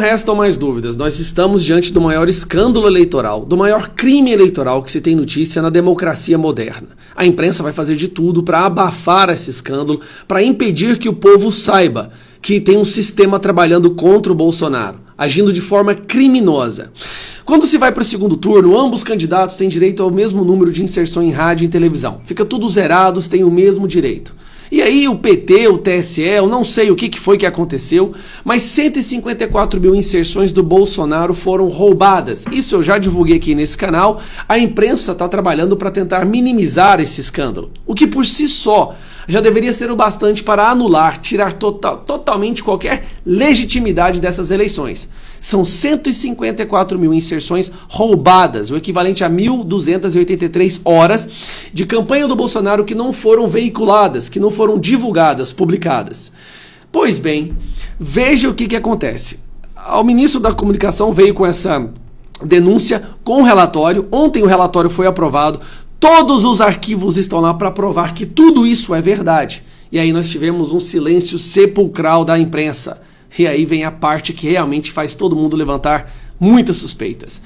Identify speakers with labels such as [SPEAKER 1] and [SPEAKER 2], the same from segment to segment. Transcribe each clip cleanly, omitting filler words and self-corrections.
[SPEAKER 1] Restam mais dúvidas, nós estamos diante do maior escândalo eleitoral, do maior crime eleitoral que se tem notícia na democracia moderna. A imprensa vai fazer de tudo para abafar esse escândalo, para impedir que o povo saiba que tem um sistema trabalhando contra o Bolsonaro, agindo de forma criminosa. Quando se vai para o segundo turno, ambos candidatos têm direito ao mesmo número de inserção em rádio e televisão. Fica tudo zerados, têm o mesmo direito. E aí o PT, o TSE, eu não sei o que foi que aconteceu, mas 154 mil inserções do Bolsonaro foram roubadas. Isso eu já divulguei aqui nesse canal. A imprensa está trabalhando para tentar minimizar esse escândalo, o que por si só já deveria ser o bastante para anular, tirar totalmente qualquer legitimidade dessas eleições. São 154 mil inserções roubadas, o equivalente a 1.283 horas de campanha do Bolsonaro que não foram veiculadas, que não foram divulgadas, publicadas. Pois bem, veja o que acontece. O ministro da Comunicação veio com essa denúncia com o relatório. Ontem o relatório foi aprovado. Todos os arquivos estão lá para provar que tudo isso é verdade. E aí nós tivemos um silêncio sepulcral da imprensa. E aí vem a parte que realmente faz todo mundo levantar muitas suspeitas.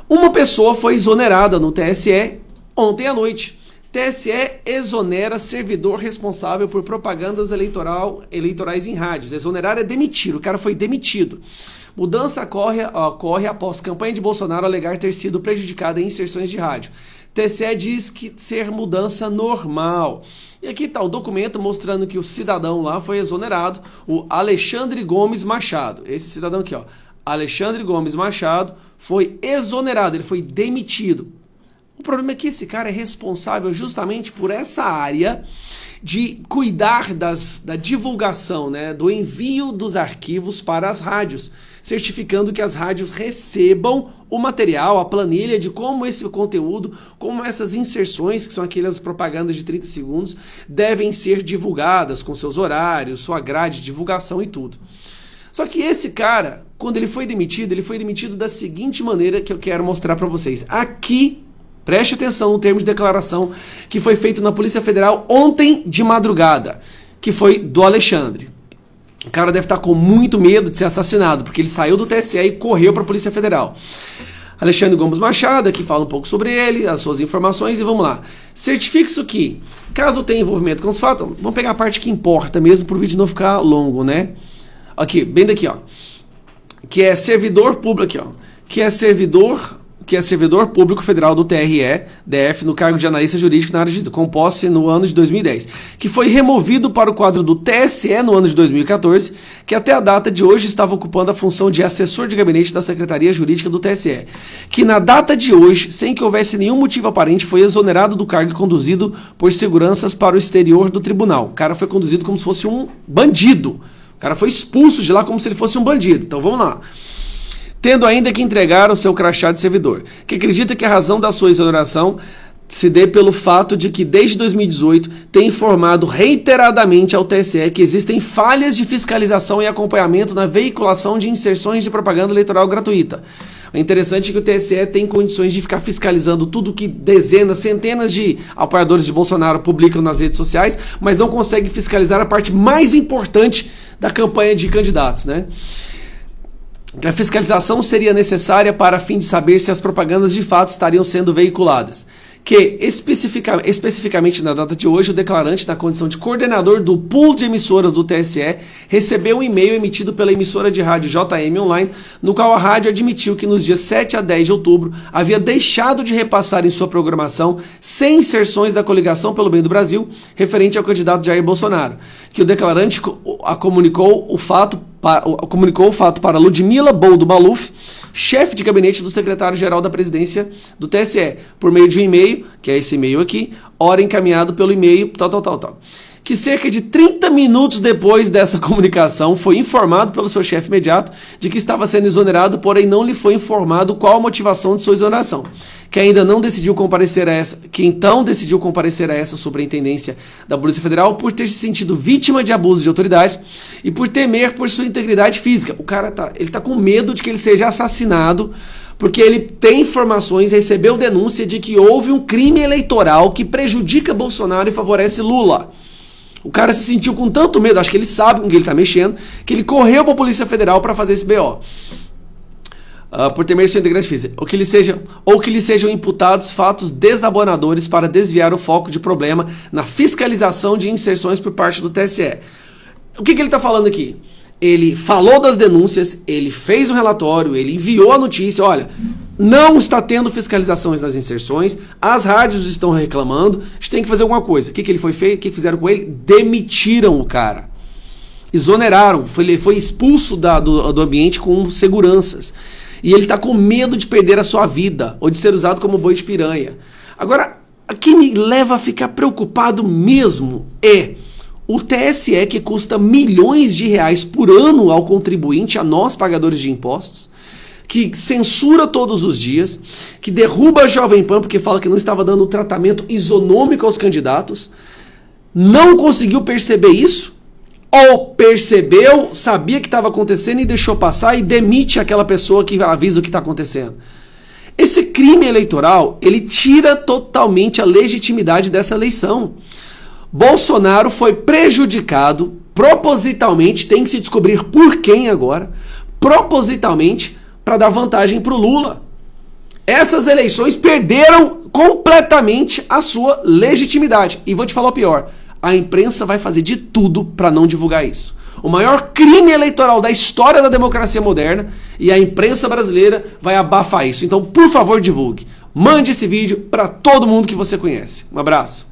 [SPEAKER 1] Uma pessoa foi exonerada no TSE ontem à noite. TSE exonera servidor responsável por propagandas eleitorais em rádios. Exonerar é demitir, o cara foi demitido. Mudança ocorre após campanha de Bolsonaro alegar ter sido prejudicada em inserções de rádio. TSE diz que ser mudança normal. E aqui está o documento mostrando que o cidadão lá foi exonerado, o Alexandre Gomes Machado. Esse cidadão aqui, ó, Alexandre Gomes Machado, foi exonerado, ele foi demitido. O problema é que esse cara é responsável justamente por essa área de cuidar da divulgação, né, do envio dos arquivos para as rádios, certificando que as rádios recebam o material, a planilha de como esse conteúdo, como essas inserções, que são aquelas propagandas de 30 segundos, devem ser divulgadas com seus horários, sua grade de divulgação e tudo. Só que esse cara, quando ele foi demitido da seguinte maneira que eu quero mostrar para vocês. Aqui, preste atenção no termo de declaração que foi feito na Polícia Federal ontem de madrugada, que foi do Alexandre. O cara deve estar com muito medo de ser assassinado, porque ele saiu do TSE e correu para a Polícia Federal. Alexandre Gomes Machado, aqui fala um pouco sobre ele, as suas informações, e vamos lá. Certifique-se que, caso tenha envolvimento com os fatos, vamos pegar a parte que importa mesmo, para o vídeo não ficar longo, né? Aqui, bem daqui, ó. Que é servidor público, aqui, ó. Que é servidor público federal do TRE-DF no cargo de analista jurídico na área de com posse no ano de 2010, que foi removido para o quadro do TSE no ano de 2014, que até a data de hoje estava ocupando a função de assessor de gabinete da Secretaria Jurídica do TSE, que na data de hoje, sem que houvesse nenhum motivo aparente, foi exonerado do cargo e conduzido por seguranças para o exterior do tribunal. O cara foi conduzido como se fosse um bandido. O cara foi expulso de lá como se ele fosse um bandido. Então vamos lá. Tendo ainda que entregar o seu crachá de servidor, que acredita que a razão da sua exoneração se dê pelo fato de que desde 2018 tem informado reiteradamente ao TSE que existem falhas de fiscalização e acompanhamento na veiculação de inserções de propaganda eleitoral gratuita. O interessante é que o TSE tem condições de ficar fiscalizando tudo que dezenas, centenas de apoiadores de Bolsonaro publicam nas redes sociais, mas não consegue fiscalizar a parte mais importante da campanha de candidatos, né? A fiscalização seria necessária para a fim de saber se as propagandas de fato estariam sendo veiculadas. Que, especificamente na data de hoje, o declarante, na condição de coordenador do pool de emissoras do TSE, recebeu um e-mail emitido pela emissora de rádio JM Online, no qual a rádio admitiu que nos dias 7 a 10 de outubro havia deixado de repassar em sua programação 100 inserções da Coligação pelo Bem do Brasil, referente ao candidato Jair Bolsonaro, que o declarante comunicou o fato para Ludmila Boldo Maluf, chefe de gabinete do secretário-geral da presidência do TSE, por meio de um e-mail, que é esse e-mail aqui, ora encaminhado pelo e-mail, que cerca de 30 minutos depois dessa comunicação foi informado pelo seu chefe imediato de que estava sendo exonerado, porém não lhe foi informado qual a motivação de sua exoneração, que ainda não decidiu comparecer a essa, que então decidiu comparecer a essa superintendência da Polícia Federal por ter se sentido vítima de abuso de autoridade e por temer por sua integridade física. O cara tá com medo de que ele seja assassinado, porque ele tem informações, recebeu denúncia de que houve um crime eleitoral que prejudica Bolsonaro e favorece Lula. O cara se sentiu com tanto medo, acho que ele sabe com que ele está mexendo, que ele correu para a Polícia Federal para fazer esse BO. por temer sua integridade física, ou que lhe sejam imputados fatos desabonadores para desviar o foco de problema na fiscalização de inserções por parte do TSE. O que ele está falando aqui? Ele falou das denúncias, ele fez um relatório, ele enviou a notícia, olha, não está tendo fiscalizações nas inserções, as rádios estão reclamando, a gente tem que fazer alguma coisa. O que ele foi feito? O que fizeram com ele? Demitiram o cara. Exoneraram, ele foi expulso do ambiente com seguranças. E ele está com medo de perder a sua vida, ou de ser usado como boi de piranha. Agora, o que me leva a ficar preocupado mesmo é o TSE, que custa milhões de reais por ano ao contribuinte, a nós pagadores de impostos, que censura todos os dias, que derruba a Jovem Pan porque fala que não estava dando um tratamento isonômico aos candidatos, não conseguiu perceber isso, ou percebeu, sabia que estava acontecendo e deixou passar e demite aquela pessoa que avisa o que está acontecendo. Esse crime eleitoral, ele tira totalmente a legitimidade dessa eleição. Bolsonaro foi prejudicado propositalmente, tem que se descobrir por quem agora, propositalmente para dar vantagem para o Lula. Essas eleições perderam completamente a sua legitimidade. E vou te falar o pior, a imprensa vai fazer de tudo para não divulgar isso. O maior crime eleitoral da história da democracia moderna, e a imprensa brasileira vai abafar isso. Então, por favor, divulgue. Mande esse vídeo para todo mundo que você conhece. Um abraço.